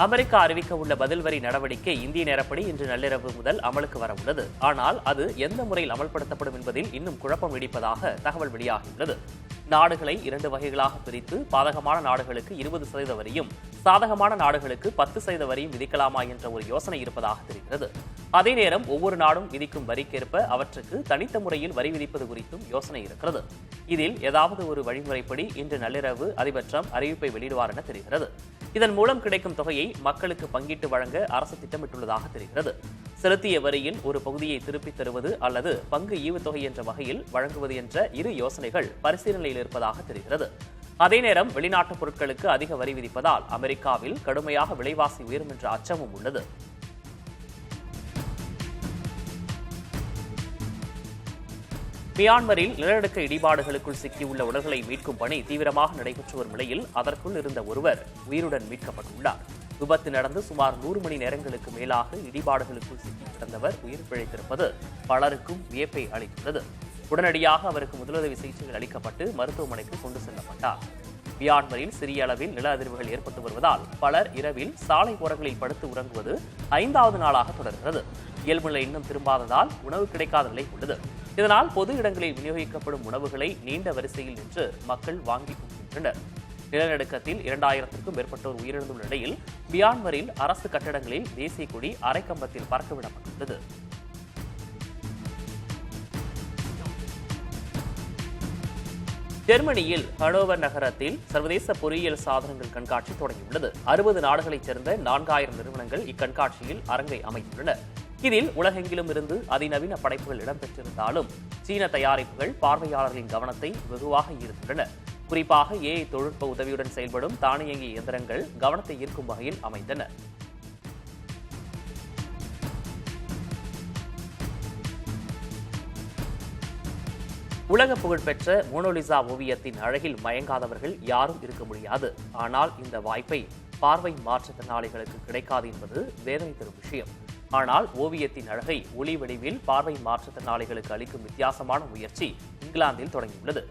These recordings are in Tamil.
அமெரிக்கா அறிவிக்க உள்ள பதில் வரி நடவடிக்கை இந்திய நேரப்படி இன்று நள்ளிரவு முதல் அமலுக்கு வர உள்ளது. ஆனால் அது எந்த முறையில் அமல்படுத்தப்படும் என்பதில் இன்னும் குழப்பம் நீடிப்பதாக தகவல் வெளியாகியுள்ளது. நாடுகளை 2 வகைகளாக பிரித்து பாதகமான நாடுகளுக்கு 20% வரியும் சாதகமான நாடுகளுக்கு 10% வரியும் விதிக்கலாமா என்ற ஒரு யோசனை இருப்பதாக தெரிகிறது. அதே நேரம் ஒவ்வொரு நாடும் விதிக்கும் வரிக்கேற்ப அவற்றுக்கு தனித்த முறையில் வரி விதிப்பது குறித்தும் யோசனை இருக்கிறது. இதில் ஏதாவது ஒரு வழிமுறைப்படி இன்று நள்ளிரவு அதிபர் டிரம்ப் அறிவிப்பை வெளியிடுவார் என தெரிகிறது. இதன் மூலம் கிடைக்கும் தொகையை மக்களுக்கு பங்கிட்டு வழங்க அரசு திட்டமிட்டுள்ளதாக தெரிகிறது. செலுத்திய வரியில் ஒரு பகுதியை திருப்பித் தருவது அல்லது பங்கு ஈவுத்தொகை என்ற வகையில் வழங்குவது என்ற 2 யோசனைகள் பரிசீலனையில் இருப்பதாக தெரிகிறது. அதே நேரம் வெளிநாட்டு பொருட்களுக்கு அதிக வரி விதிப்பதால் அமெரிக்காவில் கடுமையாக விலைவாசி உயரும் என்ற அச்சமும் உள்ளது. மியான்மரில் நிலநடுக்க இடிபாடுகளுக்குள் சிக்கியுள்ள உடல்களை மீட்கும் பணி தீவிரமாக நடைபெற்று வரும் நிலையில் அதற்குள் இருந்த ஒருவர் உயிருடன் மீட்கப்பட்டுள்ளார். விபத்து நடந்து சுமார் 100 மணி நேரங்களுக்கு மேலாக இடிபாடுகளுக்குள் சிக்கி கிடந்தவர் உயிர் பிழைத்திருப்பது பலருக்கும் வியப்பை அளித்துள்ளது. உடனடியாக அவருக்கு முதலுதவி சிகிச்சைகள் அளிக்கப்பட்டு மருத்துவமனைக்கு கொண்டு செல்லப்பட்டார். மியான்மரில் சிறிய அளவில் நில அதிர்வுகள் ஏற்பட்டு வருவதால் பலர் இரவில் சாலை ஓரங்களில் படுத்து உறங்குவது 5வது நாளாக தொடர்கிறது. இயல்பு நிலை இன்னும் திரும்பாததால் உணவு கிடைக்காத நிலை உள்ளது. இதனால் பொது இடங்களில் விநியோகிக்கப்படும் உணவுகளை நீண்ட வரிசையில் நின்று மக்கள் வாங்கிக் கொள்கின்றனர். நிலநடுக்கத்தில் 2000க்கும் மேற்பட்டோர் உயிரிழந்துள்ள நிலையில் மியான்மரில் அரசு கட்டடங்களில் தேசிய கொடி அரைக்கம்பத்தில் பறக்கவிடப்பட்டுள்ளது. ஜெர்மனியில் ஹனோவர் நகரத்தில் சர்வதேச பொறியியல் சாதனங்கள் கண்காட்சி தொடங்கியுள்ளது. 60 நாடுகளைச் சேர்ந்த 4000 நிறுவனங்கள் இக்கண்காட்சியில் அரங்கை அமைத்துள்ளன. இதில் உலகெங்கிலும் இருந்து அதிநவீன படைப்புகள் இடம்பெற்றிருந்தாலும் சீன தயாரிப்புகள் பார்வையாளர்களின் கவனத்தை வெகுவாக ஈர்த்துள்ளன. குறிப்பாக AI தொழில்நுட்ப உதவியுடன் செயல்படும் தானியங்கி இயந்திரங்கள் கவனத்தை ஈர்க்கும் வகையில் அமைந்தன. உலக புகழ்பெற்ற மோனோலிசா ஓவியத்தின் அழகில் மயங்காதவர்கள் யாரும் இருக்க முடியாது. ஆனால் இந்த வாய்ப்பை பார்வை மாற்றுத்திறனாளிகளுக்கு கிடைக்காது என்பது வேதனை தரும் விஷயம். ஆனால் ஓவியத்தின் அழகை ஒளி வடிவில் பார்வை மாற்றுத்திறனாளிகளுக்கு அளிக்கும் வித்தியாசமான முயற்சி இங்கிலாந்தில் தொடங்கியுள்ளது.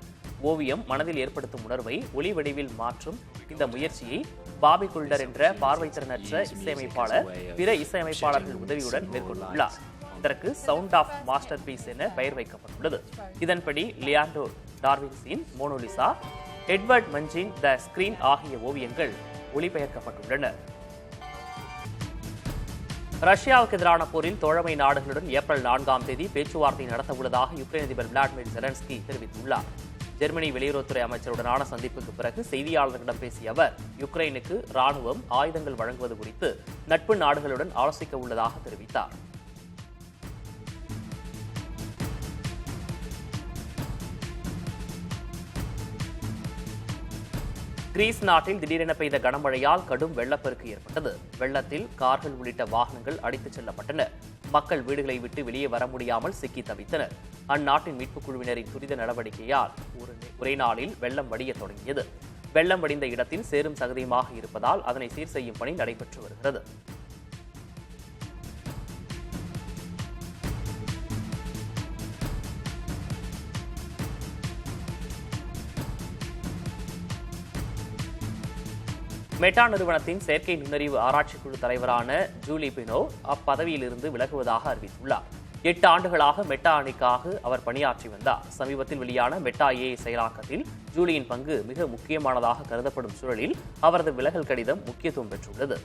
ஓவியம் மனதில் ஏற்படுத்தும் உணர்வை ஒளி வடிவில் மாற்றும் இந்த முயற்சியை பாபி குல்டர் என்ற பார்வைத்திறனற்ற இசையமைப்பாளர் பிற இசையமைப்பாளர்கள் உதவியுடன் மேற்கொண்டுள்ளார். இதற்கு சவுண்ட் ஆஃப் மாஸ்டர் பீஸ் என பெயர் வைக்கப்பட்டுள்ளது. இதன்படி லியாண்டோ டார்வின்ஸின் மோனோலிசா, எட்வர்ட் மஞ்சின் த ஸ்கிரீன் ஆகிய ஓவியங்கள் ஒளிபெயர்க்கப்பட்டுள்ளன. ரஷ்யாவுக்கு எதிரான போரில் தோழமை நாடுகளுடன் ஏப்ரல் 4ஆம் தேதி பேச்சுவார்த்தை நடத்த உள்ளதாக யுக்ரைன் அதிபர் விளாடிமிர் ஜெலன்ஸ்கி தெரிவித்துள்ளார். ஜெர்மனி வெளியுறவுத்துறை அமைச்சருடனான சந்திப்புக்கு பிறகு செய்தியாளர்களிடம் பேசிய அவர் யுக்ரைனுக்கு ராணுவம், ஆயுதங்கள் வழங்குவது குறித்து நட்பு நாடுகளுடன் ஆலோசிக்க உள்ளதாக தெரிவித்தார். கிரீஸ் நாட்டில் திடீரென பெய்த கனமழையால் கடும் வெள்ளப்பெருக்கு ஏற்பட்டது. வெள்ளத்தில் கார்கள் உள்ளிட்ட வாகனங்கள் அடித்துச் செல்லப்பட்டன. மக்கள் வீடுகளை விட்டு வெளியே வர முடியாமல் சிக்கி தவித்தனர். அந்நாட்டின் மீட்புக் குழுவினரின் துரித நடவடிக்கையால் ஒரே நாளில் வெள்ளம் வடியத் தொடங்கியது. வெள்ளம் வடிந்த இடத்தில் சேரும் சகதியுமாக இருப்பதால் அதனை சீர் செய்யும் பணி நடைபெற்று வருகிறது. மெட்டா நிறுவனத்தின் செயற்கை நுண்ணறிவு ஆராய்ச்சிக்குழு தலைவரான ஜூலி பினோ அப்பதவியிலிருந்து விலகுவதாக அறிவித்துள்ளார். 8 ஆண்டுகளாக மெட்டா அணிக்காக அவர் பணியாற்றி வந்தார். சமீபத்தில் வெளியான மெட்டா AI செயலாக்கத்தில் ஜூலியின் பங்கு மிக முக்கியமானதாக கருதப்படும் சூழலில் அவரது விலகல் கடிதம் முக்கியத்துவம் பெற்றுள்ளது.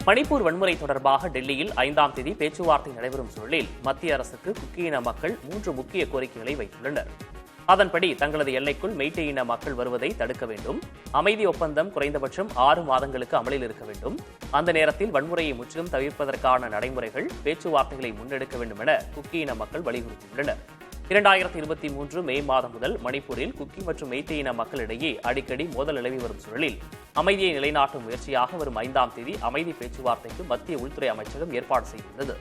மணிப்பூர் வன்முறை தொடர்பாக டெல்லியில் 5ஆம் தேதி பேச்சுவார்த்தை நடைபெறும் சூழலில் மத்திய அரசுக்கு குக்கி இன மக்கள் 3 முக்கிய கோரிக்கைகளை வைத்துள்ளனர். அதன்படி தங்களது எல்லைக்குள் மெய்ட்டே இன மக்கள் வருவதை தடுக்க வேண்டும், அமைதி ஒப்பந்தம் குறைந்தபட்சம் 6 மாதங்களுக்கு அமலில் இருக்க வேண்டும், அந்த நேரத்தில் வன்முறையை முற்றிலும் தவிர்ப்பதற்கான நடைமுறைகள், பேச்சுவார்த்தைகளை முன்னெடுக்க வேண்டும் என குக்கி இன மக்கள் வலியுறுத்தியுள்ளனர். 2023 மே மாதம் முதல் மணிப்பூரில் குக்கி மற்றும் மெய்ட்டே இன மக்களிடையே அடிக்கடி மோதல் நிலவி வரும் சூழலில் அமைதியை நிலைநாட்டும் முயற்சியாக வரும் 5ஆம் தேதி அமைதி பேச்சுவார்த்தைக்கு மத்திய உள்துறை அமைச்சகம் ஏற்பாடு செய்துள்ளது.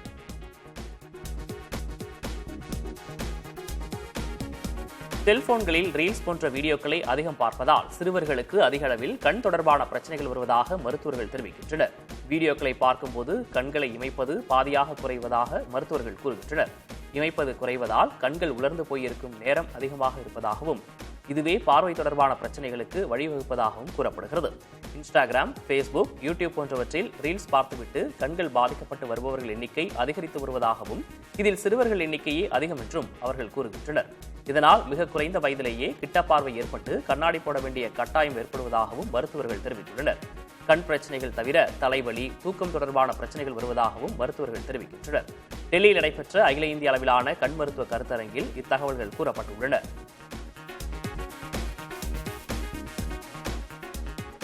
செல்போன்களில் ரீல்ஸ் போன்ற வீடியோக்களை அதிகம் பார்ப்பதால் சிறுவர்களுக்கு அதிக அளவில் கண் தொடர்பான பிரச்சனைகள் வருவதாக மருத்துவர்கள் தெரிவிக்கின்றனர். வீடியோக்களை பார்க்கும்போது கண்களை இமைப்பது பாதியாக குறைவதாக மருத்துவர்கள் கூறுகின்றனர். இமைப்பது குறைவதால் கண்கள் உலர்ந்து போயிருக்கும் நேரம் அதிகமாக இருப்பதாகவும் இதுவே பார்வை தொடர்பான பிரச்சனைகளுக்கு வழிவகுப்பதாகவும் கூறப்படுகிறது. இன்ஸ்டாகிராம், ஃபேஸ்புக், யூடியூப் போன்றவற்றில் ரீல்ஸ் பார்த்துவிட்டு கண்கள் பாதிக்கப்பட்டு வருபவர்கள் எண்ணிக்கை அதிகரித்து வருவதாகவும் இதில் சிறுவர்கள் எண்ணிக்கையே அதிகம் என்றும் அவர்கள் கூறுகின்றனர். இதனால் மிக குறைந்த வயதிலேயே கிட்ட பார்வை ஏற்பட்டு கண்ணாடி போட வேண்டிய கட்டாயம் ஏற்படுவதாகவும் மருத்துவர்கள் தெரிவித்துள்ளனர். கண் பிரச்சனைகள் தவிர தலைவலி, தூக்கம் தொடர்பான பிரச்சனைகள் வருவதாகவும் மருத்துவர்கள் தெரிவிக்கின்றனர். டெல்லியில் நடைபெற்ற அகில இந்திய அளவிலான கண் மருத்துவ கருத்தரங்கில் இத்தகவல்கள் கூறப்பட்டுள்ளன.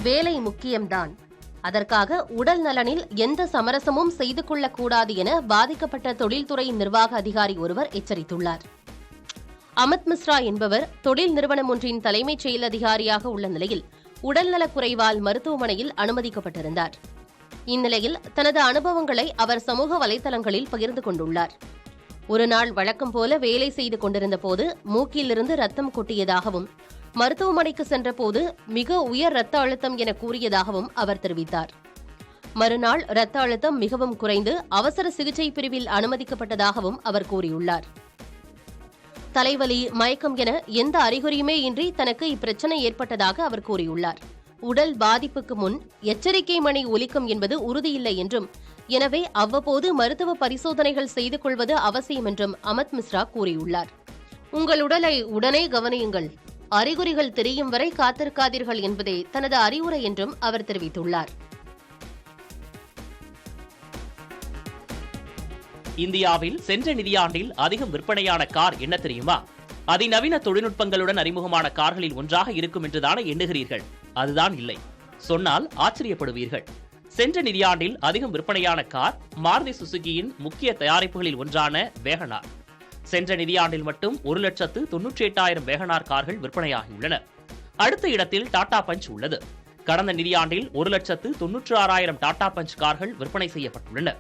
வேலை முக்கியம்தான், அதற்காக உடல் நலனில் எந்த சமரசமும் செய்து கொள்ளக்கூடாது என பாதிக்கப்பட்ட தொழில்துறை நிர்வாக அதிகாரி ஒருவர் எச்சரித்துள்ளார். அமித் மிஸ்ரா என்பவர் தொழில் நிறுவனம் ஒன்றின் தலைமைச் செயல் அதிகாரியாக உள்ள நிலையில் உடல்நலக் குறைவால் மருத்துவமனையில் அனுமதிக்கப்பட்டிருந்தார். இந்நிலையில் தனது அனுபவங்களை அவர் சமூக வலைதளங்களில் பகிர்ந்து கொண்டுள்ளார். ஒரு நாள் வழக்கம் போல வேலை செய்து கொண்டிருந்த போது மூக்கிலிருந்து ரத்தம் கொட்டியதாகவும் மருத்துவமனைக்கு சென்றபோது மிக உயர் இரத்த அழுத்தம் என கூறியதாகவும் அவர் தெரிவித்தார். மறுநாள் இரத்த அழுத்தம் மிகவும் குறைந்து அவசர சிகிச்சை பிரிவில் அனுமதிக்கப்பட்டதாகவும் அவர் கூறியுள்ளார். தலைவலி, மயக்கம் என எந்த அறிகுறியுமே இன்றி தனக்கு இப்பிரச்சனை ஏற்பட்டதாக அவர் கூறியுள்ளார். உடல் பாதிப்புக்கு முன் எச்சரிக்கை மணி ஒலிக்கும் என்பது உறுதியில்லை என்றும், எனவே அவ்வப்போது மருத்துவ பரிசோதனைகள் செய்து கொள்வது அவசியம் என்றும் அமித் மிஸ்ரா கூறியுள்ளார். உங்கள் உடலை உடனே கவனியுங்கள், அறிகுறிகள் தெரியும் வரை காத்திருக்காதீர்கள் என்பதே தனது அறிவுரை என்றும் அவர் தெரிவித்துள்ளார். இந்தியாவில் சென்ற நிதியாண்டில் அதிகம் விற்பனையான கார் என்ன தெரியுமா? அதிநவீன தொழில்நுட்பங்களுடன் அறிமுகமான கார்களில் ஒன்றாக இருக்கும் என்றுதானே எண்ணுகிறீர்கள்? அதுதான் இல்லை. சொன்னால் ஆச்சரியப்படுவீர்கள். சென்ற நிதியாண்டில் அதிகம் விற்பனையான கார் மாருதி சுசுகியின் முக்கிய தயாரிப்புகளில் ஒன்றான வேகனார். சென்ற நிதியாண்டில் மட்டும் 1,98,000 வேகனார் கார்கள் விற்பனையாகியுள்ளன. அடுத்த இடத்தில் டாடா பஞ்ச் உள்ளது. கடந்த நிதியாண்டில் 1,96,000 டாடா பஞ்ச் கார்கள் விற்பனை செய்யப்பட்டுள்ளன.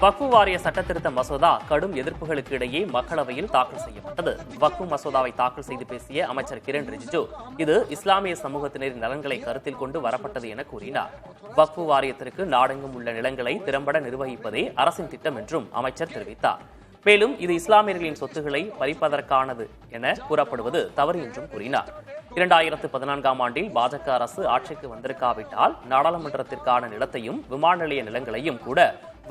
வக்ஃபு வாரிய சட்டத்திருத்த மசோதா கடும் எதிர்ப்புகளுக்கு இடையே மக்களவையில் தாக்கல் செய்யப்பட்டது. வக்ஃபு மசோதாவை தாக்கல் செய்து பேசிய அமைச்சர் கிரண் ரிஜிஜு, இது இஸ்லாமிய சமூகத்தினரின் நலன்களை கருத்தில் கொண்டு வரப்பட்டது என கூறினார். வக்ஃபு வாரியத்திற்கு நாடெங்கும் உள்ள நிலங்களை திறம்பட நிர்வகிப்பதே அரசின் திட்டம் என்றும் அமைச்சர் தெரிவித்தார். மேலும் இது இஸ்லாமியர்களின் சொத்துக்களை பறிப்பதற்கானது என கூறப்படுவது தவறு என்றும் கூறினார். 2014ஆம் ஆண்டில் பாஜக அரசு ஆட்சிக்கு வந்திருக்காவிட்டால் நாடாளுமன்றத்திற்கான நிலத்தையும் விமான நிலைய நிலங்களையும் கூட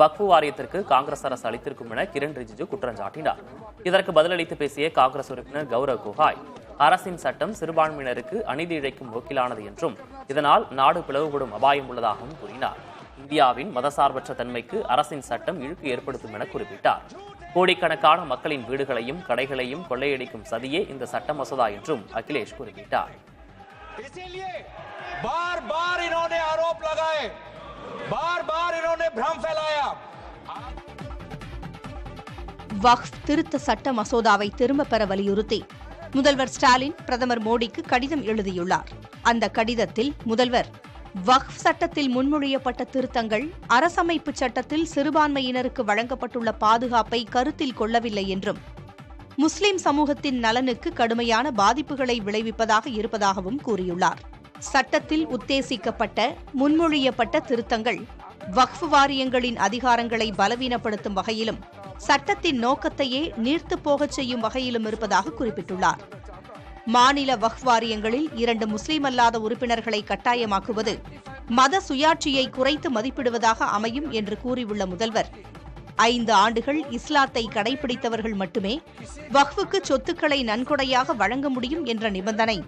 வக்ஃபு வாரியத்திற்கு காங்கிரஸ் அரசு அளித்திருக்கும் என கிரண் ரிஜிஜு குற்றம் சாட்டினார். இதற்கு பதிலளித்து பேசிய காங்கிரஸ் உறுப்பினர் கௌரவ் கோகாய், அரசின் சட்டம் சிறுபான்மையினருக்கு அநீதி இழைக்கும் நோக்கிலானது என்றும் இதனால் நாடு பிளவுபடும் அபாயம் உள்ளதாகவும் கூறினார். இந்தியாவின் மதசார்பற்ற தன்மைக்கு அரசின் சட்டம் இழுக்கு ஏற்படுத்தும் என குறிப்பிட்டார். கோடிக்கணக்கான மக்களின் வீடுகளையும் கடைகளையும் கொள்ளையடிக்கும் சதியே இந்த சட்ட மசோதா என்றும் அகிலேஷ் குறிப்பிட்டார். வக்ஃப் திருத்த சட்ட மசோதாவை திரும்பப் பெற வலியுறுத்தி முதல்வர் ஸ்டாலின் பிரதமர் மோடிக்கு கடிதம் எழுதியுள்ளார். அந்த கடிதத்தில் முதல்வர் வக்ஃப் சட்டத்தில் முன்மொழியப்பட்ட திருத்தங்கள் அரசமைப்பு சட்டத்தில் சிறுபான்மையினருக்கு வழங்கப்பட்டுள்ள பாதுகாப்பை கருத்தில் கொள்ளவில்லை என்றும், முஸ்லிம் சமூகத்தின் நலனுக்கு கடுமையான பாதிப்புகளை விளைவிப்பதாக இருப்பதாகவும் கூறியுள்ளார். சட்டத்தில் உத்தேசிக்கப்பட்ட முன்மொழியப்பட்ட திருத்தங்கள் வக்ஃப் வாரியங்களின் அதிகாரங்களை பலவீனப்படுத்தும் வகையிலும் சட்டத்தின் நோக்கத்தையே நீர்த்துப் போகச் செய்யும் வகையிலும் இருப்பதாக குறிப்பிட்டுள்ளார். மாநில வக்ஃப் வாரியங்களில் 2 முஸ்லிம் அல்லாத உறுப்பினர்களை கட்டாயமாக்குவது மத சுயாட்சியை குறைத்து மதிப்பிடுவதாக அமையும் என்று கூறியுள்ள முதல்வர், 5 ஆண்டுகள் இஸ்லாத்தை கடைபிடித்தவர்கள் மட்டுமே வக்ஃபுக்கு சொத்துக்களை நன்கொடையாக வழங்க முடியும் என்ற நிபந்தனை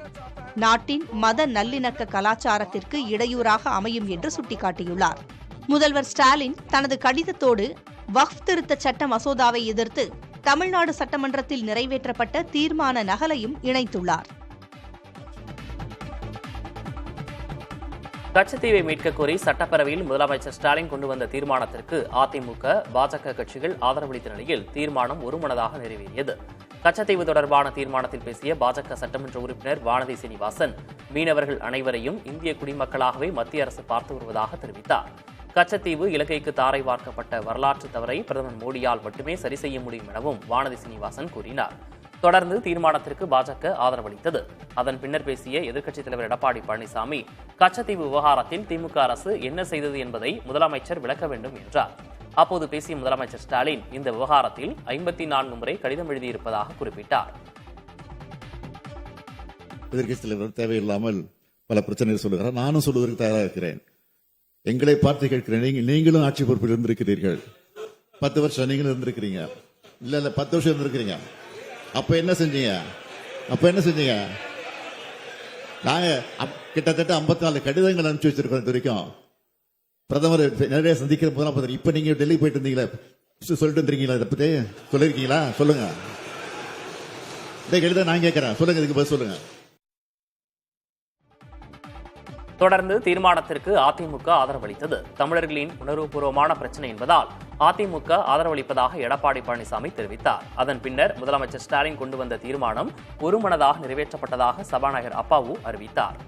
நாட்டின் மத நல்லிணக்க கலாச்சாரத்திற்கு இடையூறாக அமையும் என்று சுட்டிக்காட்டியுள்ளார். முதல்வர் ஸ்டாலின் தனது கடிதத்தோடு வக்ஃப் திருத்த சட்ட மசோதாவை எதிர்த்து தமிழ்நாடு சட்டமன்றத்தில் நிறைவேற்றப்பட்ட தீர்மான நகலையும் இணைத்துள்ளார். கச்சத்தீவை மீட்க கோரி சட்டப்பேரவையில் முதலமைச்சர் ஸ்டாலின் கொண்டு வந்த தீர்மானத்திற்கு அதிமுக, பாஜக கட்சிகள் ஆதரவளித்த நிலையில் தீர்மானம் ஒருமனதாக நிறைவேறியது. கச்சத்தீவு தொடர்பான தீர்மானத்தில் பேசிய பாஜக சட்டமன்ற உறுப்பினர் வானதி சீனிவாசன், மீனவர்கள் அனைவரையும் இந்திய குடிமக்களாகவே மத்திய அரசு பார்த்து வருவதாக தெரிவித்தார். கச்சத்தீவு இலங்கைக்கு தாரை வார்க்கப்பட்ட வரலாற்று தவறை பிரதமர் மோடியால் மட்டுமே சரி செய்ய முடியும் எனவும் வானதி சீனிவாசன் கூறினார். தொடர்ந்து தீர்மானத்திற்கு பாஜக ஆதரவளித்தது. அதன் பின்னர் பேசிய எதிர்க்கட்சித் தலைவர் எடப்பாடி பழனிசாமி, கச்சத்தீவு விவகாரத்தில் திமுக அரசு என்ன செய்தது என்பதை முதலமைச்சர் விளக்க வேண்டும் என்றார். அப்போது பேசிய முதலமைச்சர் ஸ்டாலின் இந்த விவகாரத்தில் 54 முறை கடிதம் எழுதியிருப்பதாக குறிப்பிட்டார். எதிர்க்கட்சி தலைவர் தேவையில்லாமல் பல பிரச்சனைகள் சொல்லுகிறார். நானும் சொல்வதற்கு தயாராக இருக்கிறேன். எங்களை பார்த்து கேட்கிறேன், நீங்களும் ஆட்சி பொறுப்பில் இருந்திருக்கிறீர்கள். 10 வருஷம் நீங்களும் இருந்திருக்கிறீங்க. இல்ல 10 வருஷம் இருந்திருக்கிறீங்க. அப்ப என்ன செஞ்சீங்க? நாங்க கிட்டத்தட்ட 54 கடிதங்கள் அனுப்பிச்சு வச்சிருக்கோம். இது வரைக்கும் பிரதமர் நிறைய சந்திக்கிற போதெல்லாம் இப்ப நீங்க டெல்லி போயிட்டு இருந்தீங்களா, சொல்லிட்டு இருந்தீங்களா, இதை பத்தி சொல்லிருக்கீங்களா? சொல்லுங்க. இந்த கடிதம் நான் கேட்கிறேன், சொல்லுங்க, இதுக்கு பதில் சொல்லுங்க. தொடர்ந்து தீர்மானத்திற்கு அதிமுக ஆதரவளித்தது. தமிழர்களின் உணர்வுபூர்வமான பிரச்சனை என்பதால் அதிமுக ஆதரவளிப்பதாக எடப்பாடி பழனிசாமி தெரிவித்தார். அதன் பின்னர் முதலமைச்சர் ஸ்டாலின் கொண்டு வந்த தீர்மானம் ஒருமனதாக நிறைவேற்றப்பட்டதாக சபாநாயகர் அப்பாவு அறிவித்தார்.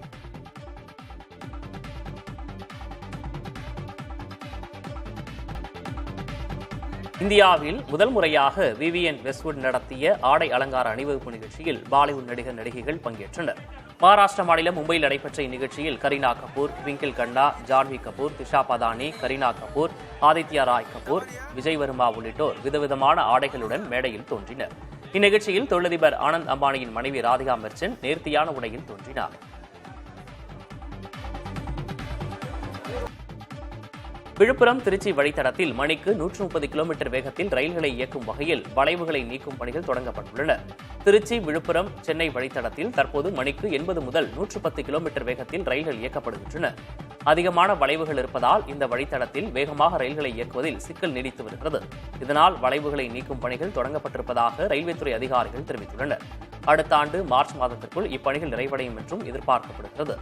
இந்தியாவில் முதல் முறையாக விவியன் வெஸ்ட்வுட் நடத்திய ஆடை அலங்கார அணிவகுப்பு நிகழ்ச்சியில் பாலிவுட் நடிகர் நடிகைகள் பங்கேற்றனர். மகாராஷ்டிர மாநிலம் மும்பையில் நடைபெற்ற இந்நிகழ்ச்சியில் கரீனா கபூர், ட்விங்கிள் கண்ணா, ஜான்வி கபூர், திஷா பதானி, கரீனா கபூர், ஆதித்யா ராய் கபூர், விஜய் வர்மா உள்ளிட்டோர் விதவிதமான ஆடைகளுடன் மேடையில் தோன்றினர். இந்நிகழ்ச்சியில் தொழிலதிபர் ஆனந்த் அம்பானியின் மனைவி ராதிகா மெர்ச்சன்ட் நேர்த்தியான உடையில் தோன்றினார். விழுப்புரம் திருச்சி வழித்தடத்தில் மணிக்கு 130 கிலோமீட்டர் வேகத்தில் ரயில்களை இயக்கும் வகையில் வளைவுகளை நீக்கும் பணிகள் தொடங்கப்பட்டுள்ளன. திருச்சி விழுப்புரம் சென்னை வழித்தடத்தில் தற்போது மணிக்கு 80 முதல் 110 கிலோமீட்டர் வேகத்தில் ரயில்கள் இயக்கப்படுகின்றன. அதிகமான வளைவுகள் இருப்பதால் இந்த வழித்தடத்தில் வேகமாக ரயில்களை இயக்குவதில் சிக்கல் நீடித்து வருகிறது. இதனால் வளைவுகளை நீக்கும் பணிகள் தொடங்கப்பட்டிருப்பதாக ரயில்வே துறை அதிகாரிகள் தெரிவித்துள்ளனர். அடுத்த ஆண்டு மார்ச் மாதத்திற்குள் இப்பணிகள் நிறைவடையும் என்றும் எதிர்பார்க்கப்படுகிறது.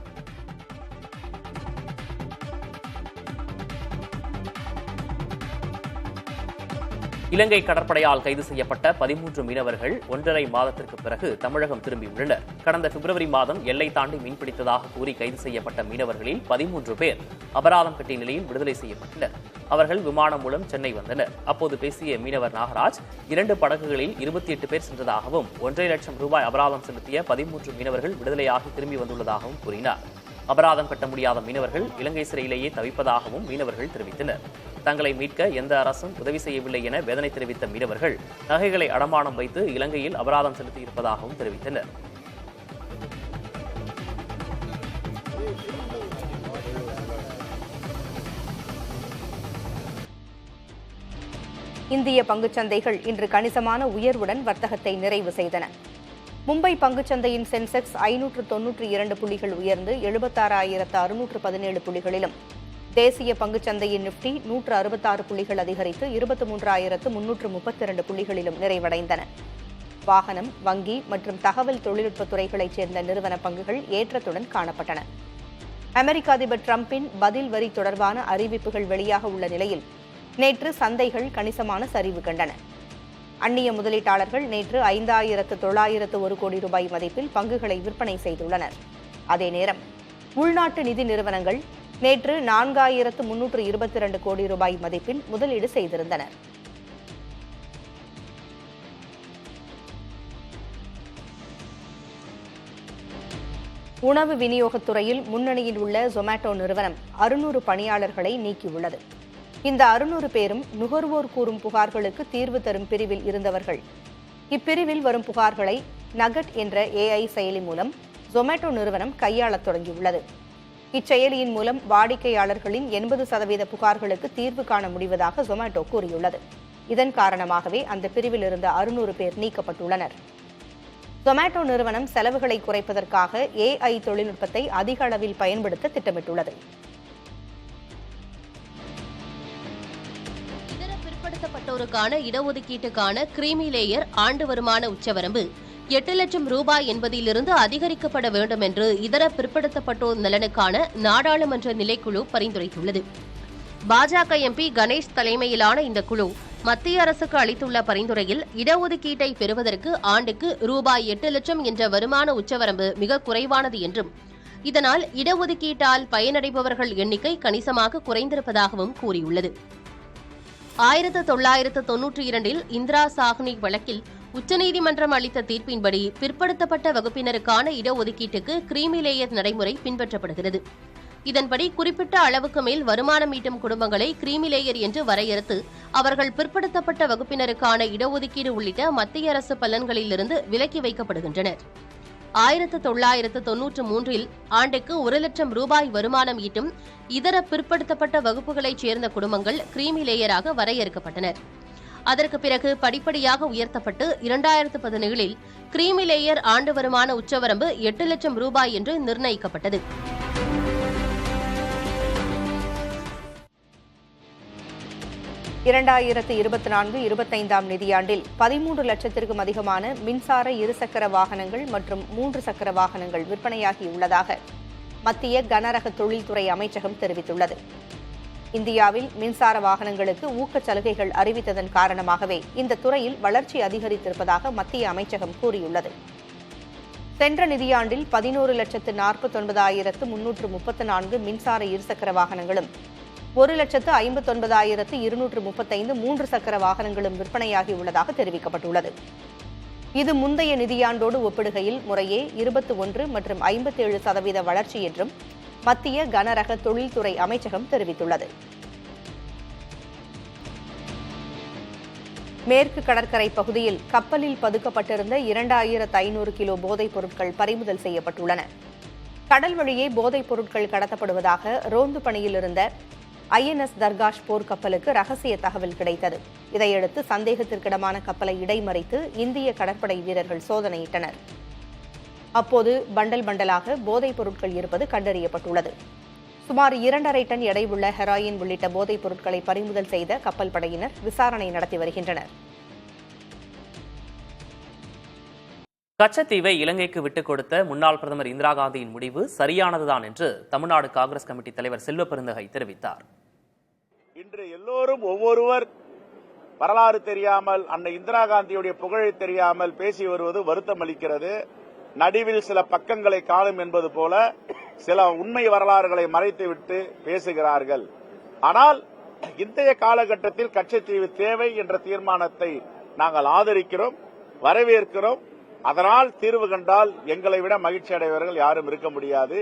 இலங்கை கடற்படையால் கைது செய்யப்பட்ட 13 மீனவர்கள் 1.5 மாதத்திற்கு பிறகு தமிழகம் திரும்பியுள்ளனர். கடந்த பிப்ரவரி மாதம் எல்லை தாண்டி மீன்பிடித்ததாக கூறி கைது செய்யப்பட்ட மீனவர்களில் 13 பேர் அபராதம் கட்டிய நிலையில் விடுதலை செய்யப்பட்டனர். அவர்கள் விமானம் மூலம் சென்னை வந்தனர். அப்போது பேசிய மீனவர் நாகராஜ் 2 படகுகளில் 28 பேர் சென்றதாகவும் 1.5 லட்சம் ரூபாய் அபராதம் செலுத்திய 13 மீனவர்கள் விடுதலையாகி திரும்பி வந்துள்ளதாகவும் கூறினார். அபராதம் கட்ட முடியாத மீனவர்கள் இலங்கை சிறையிலேயே தவிப்பதாகவும் மீனவர்கள் தெரிவித்தனர். தங்களை மீட்க எந்த அரசும் உதவி செய்யவில்லை என வேதனை தெரிவித்த மீனவர்கள் நகைகளை அடமானம் வைத்து இலங்கையில் அபராதம் செலுத்தியிருப்பதாகவும் தெரிவித்தனர். இந்திய பங்குச்சந்தைகள் இன்று கணிசமான உயர்வுடன் வர்த்தகத்தை நிறைவு செய்தன. மும்பை பங்குச்சந்தையின் சென்செக்ஸ் 592 புள்ளிகள் உயர்ந்து 76,617 புள்ளிகளிலும், தேசிய பங்குச்சந்தையின் நிப்டி 166 புள்ளிகள் அதிகரித்து 23,332 புள்ளிகளிலும் நிறைவடைந்தன. வாகனம், வங்கி மற்றும் தகவல் தொழில்நுட்பத் துறைகளைச் சேர்ந்த நிறுவன பங்குகள் ஏற்றத்துடன் காணப்பட்டன. அமெரிக்க அதிபர் டிரம்பின் பதில் வரி தொடர்பான அறிவிப்புகள் வெளியாக உள்ள நிலையில் நேற்று சந்தைகள் கணிசமான சரிவு கண்டன. அந்நிய முதலீட்டாளர்கள் நேற்று 5,901 கோடி ரூபாய் மதிப்பில் பங்குகளை விற்பனை செய்துள்ளனர். அதே நேரம் உள்நாட்டு நிதி நிறுவனங்கள் நேற்று 4,322 கோடி ரூபாய் மதிப்பில் முதலீடு செய்திருந்தனர். உணவு விநியோகத் துறையில் முன்னணியில் உள்ள ஜொமேட்டோ நிறுவனம் 600 பணியாளர்களை நீக்கியுள்ளது. இந்த 600 பேரும் நுகர்வோர் கூறும் புகார்களுக்கு தீர்வு தரும் பிரிவில் இருந்தவர்கள். இப்பிரிவில் வரும் புகார்களை நகட் என்ற AI செயலி மூலம் ஜொமேட்டோ நிறுவனம் கையாளத் தொடங்கியுள்ளது. இச்செயலியின் மூலம் வாடிக்கையாளர்களின் 80% புகார்களுக்கு தீர்வு காண முடிவதாக ஜொமேட்டோ கூறியுள்ளது. இதன் காரணமாகவே அந்த பிரிவில் இருந்த 600 பேர் நீக்கப்பட்டுள்ளனர். ஜொமேட்டோ நிறுவனம் செலவுகளை குறைப்பதற்காக AI தொழில்நுட்பத்தை அதிக அளவில் பயன்படுத்த திட்டமிட்டுள்ளது. பிற்படுத்தப்பட்டோருக்கான இடஒதுக்கீட்டுக்கான கிரீமி லேயர் ஆண்டு வருமான உச்சவரம்பு 8 லட்சம் ரூபாய் என்பதிலிருந்து அதிகரிக்கப்பட வேண்டும் என்று இதர பிற்படுத்தப்பட்டோர் நலனுக்கான நாடாளுமன்ற நிலைக்குழு பரிந்துரைத்துள்ளது. பாஜக MP கணேஷ் தலைமையிலான இந்த குழு மத்திய அரசுக்கு அளித்துள்ள பரிந்துரையில் இடஒதுக்கீட்டை பெறுவதற்கு ஆண்டுக்கு ரூபாய் 8 லட்சம் என்ற வருமான உச்சவரம்பு மிக குறைவானது என்றும், இதனால் இடஒதுக்கீட்டால் பயனடைபவர்கள் எண்ணிக்கை கணிசமாக குறைந்திருப்பதாகவும் கூறியுள்ளது. 1992 இந்திரா சாஹ்னி வழக்கில் உச்சநீதிமன்றம் அளித்த தீர்ப்பின்படி பிற்படுத்தப்பட்ட வகுப்பினருக்கான இடஒதுக்கீட்டுக்கு கிரீமி லேயர் நடைமுறை பின்பற்றப்படுகிறது. இதன்படி குறிப்பிட்ட அளவுக்கு மேல் வருமானம் ஈட்டும் குடும்பங்களை கிரீமி லேயர் என்று வரையறுத்து அவர்கள் பிற்படுத்தப்பட்ட வகுப்பினருக்கான இடஒதுக்கீடு உள்ளிட்ட மத்திய அரசு பலன்களிலிருந்து விலக்கி வைக்கப்படுகின்றனர். 1993 ஆண்டுக்கு 1 லட்சம் ரூபாய் வருமானம் ஈட்டும் இதர பிற்படுத்தப்பட்ட வகுப்புகளைச் சேர்ந்த குடும்பங்கள் கிரீமி லேயராக வரையறுக்கப்பட்டனர். அதற்கு பிறகு படிப்படியாக உயர்த்தப்பட்டு 2017 கிரீமி லேயர் ஆண்டு வருமான உச்சவரம்பு 8 லட்சம் ரூபாய் என்று நிர்ணயிக்கப்பட்டது. இரண்டாயிரத்து 24-25 நிதியாண்டில் 13 லட்சத்திற்கும் அதிகமான மின்சார இருசக்கர வாகனங்கள் மற்றும் 3 சக்கர வாகனங்கள் விற்பனையாகியுள்ளதாக மத்திய கனரக தொழில்துறை அமைச்சகம் தெரிவித்துள்ளது. இந்தியாவில் மின்சார வாகனங்களுக்கு ஊக்கச் சலுகைகள் அறிவித்ததன் காரணமாகவே இந்த துறையில் வளர்ச்சி அதிகரித்திருப்பதாக மத்திய அமைச்சகம் கூறியுள்ளது. சென்ற நிதியாண்டில் 11,49,334 மின்சார இருசக்கர வாகனங்களும் 1,59,235 3 சக்கர வாகனங்களும் விற்பனையாகியுள்ளதாக தெரிவிக்கப்பட்டுள்ளது. இது முந்தைய நிதியாண்டோடு ஒப்பிடுகையில் முறையே 21% மற்றும் 57% வளர்ச்சி என்றும் மத்திய கனரக தொழில்துறை அமைச்சகம் தெரிவித்துள்ளது. மேற்கு கடற்கரை பகுதியில் கப்பலில் பதுக்கப்பட்டிருந்த 2500 கிலோ போதைப் பொருட்கள் பறிமுதல் செய்யப்பட்டுள்ளன. கடல் வழியே போதைப் பொருட்கள் கடத்தப்படுவதாக ரோந்து பணியில் இருந்த INS தர்காஷ் போர்க்கப்பலுக்கு ரகசிய தகவல் கிடைத்தது. இதையடுத்து சந்தேகத்திற்கிடமான கப்பலை இடைமறித்து இந்திய கடற்படை வீரர்கள் சோதனையிட்டனர். அப்போது பண்டல் பண்டலாக போதைப் பொருட்கள் இருப்பது கண்டறியப்பட்டுள்ளது. சுமார் 2.5 டன் எடையுள்ள ஹெராயின் உள்ளிட்ட போதைப் பொருட்களை பறிமுதல் செய்த கப்பல் படையினர் விசாரணை நடத்தி வருகின்றனர். கச்சத்தீவை இலங்கைக்கு விட்டுக் கொடுத்த முன்னாள் பிரதமர் இந்திரா காந்தியின் முடிவு சரியானதுதான் என்று தமிழ்நாடு காங்கிரஸ் கமிட்டி தலைவர் செல்வ பெருந்தகை தெரிவித்தார். இன்று எல்லோரும் ஒவ்வொருவர் வரலாறு தெரியாமல் அன்னை இந்திரா காந்தியுடைய புகழை தெரியாமல் பேசி வருவது வருத்தம் அளிக்கிறது. நடுவில் சில பக்கங்களை காணும் என்பது போல சில உண்மை வரலாறுகளை மறைத்துவிட்டு பேசுகிறார்கள். ஆனால் இன்றைய காலகட்டத்தில் கச்சத்தீவு தேவை என்ற தீர்மானத்தை நாங்கள் ஆதரிக்கிறோம், வரவேற்கிறோம். அதனால் தீர்வு கண்டால் எங்களை விட மகிழ்ச்சி அடைவர்கள் யாரும் இருக்க முடியாது.